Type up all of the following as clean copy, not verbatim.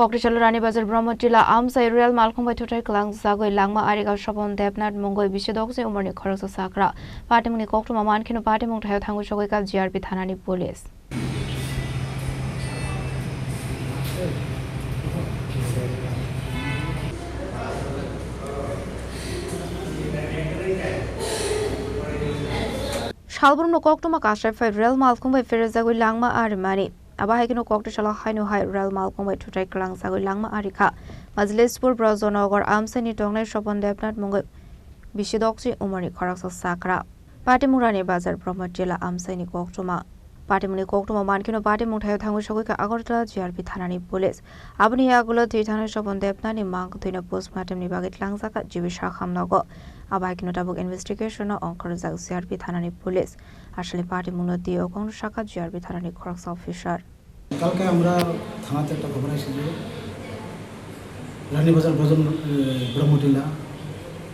Kokrichalo Ranibajar Brahmatila Amsa Real Malcolm by Tutai Klang Zagoi Langma Ariga Shopon Debnat Mongoi Bishadok Umani Koros Sakra Patimuni Koktuma Mankino Patimung Tango Shoka GRP Thanani Police. Shalbrum Koktuma Kasha Real Malcolm by Ferezagoi Langma Arimani. Abahikino Kokrichalo Hainu High Real Malcolm by Tutai Klang Zagoi Langma Arika. Majlispur Brazonogor Amsani Tongle Shopon Debnat Mongoi Bishadok Umani Koros Sakra Patimurani Bazar Brahmatila Amsani Koktuma. Patimuni Koktuma Mankino Patimung Tango Shoka Agorta GRP Thanani Police. Abniagulo Titana Shopon Debnani Mank Tina Postmortem Nibaget Langsaka Jibisha Hamnago. Abahikino Tabuk investigation on Korzak GRP Thanani Police. Ashali Patimuno Dio Kong Shaka GRP Thanani Corks officer. কালকে আমরা থানাতে একটা খবর এসেছিল রানীবাজার ব্রহ্মটিলা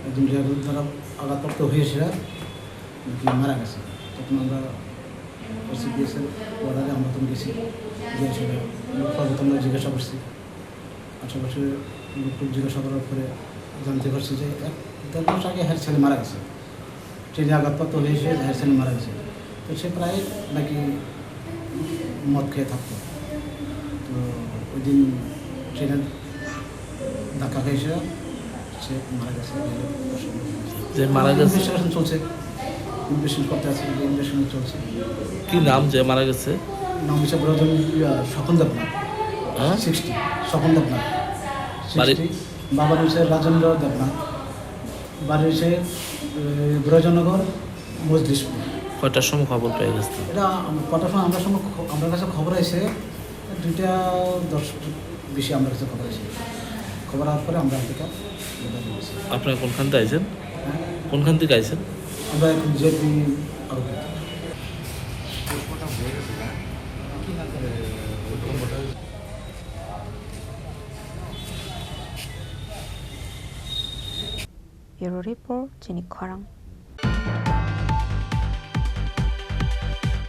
একজন দ্বারা আঘাতপ্রাপ্ত হয়েছিল মারা গেছে তখন আমরা সিপিএসের অর্ডারে আমরা তখন গেছি গিয়েছিল প্রথমে জিজ্ঞাসা করছি আশেপাশে লোকটুক জিজ্ঞাসা করার পরে জানতে পারছি যে ১.৫ মাস আগে হ্যার ছেলে মারা গেছে ট্রেনে আঘাতপ্রাপ্ত হয়েছে হ্যার ছেলে মারা গেছে তো সে প্রায় নাকি মদ খেয়ে থাকতো তো ওই দিন ট্রেনের ধাক্কা খেয়েছে সে মারা গেছে যে মারা গেছে ইনভেস্টিগেশন চলছে ইনভেস্টিগেশন করতে আছে ইনভেস্টিগেশন চলছে কি নাম যে মারা গেছে নাম হিসাবে ব্রজন স্বপন দেবনাথ 60 স্বপন দেবনাথ 60 বাবার হচ্ছে রাজেন্দ্র দেবনাথ বাড়ি হচ্ছে ব্রজনগর মজলিশপুর কয়টার সময় খবর পেয়ে গেছে এটা কটার সময় আমার কাছে খবর আছে 2:10 বেশি আমার কাছে খবর আছে খবর আসার পরে আমরা থেকে আপনারা কোনখান থেকে আইছেন কোনখান থেকে আইছেন আমরা এখন জেপি আরোপিত Bureau Report, Jenny Kwarang.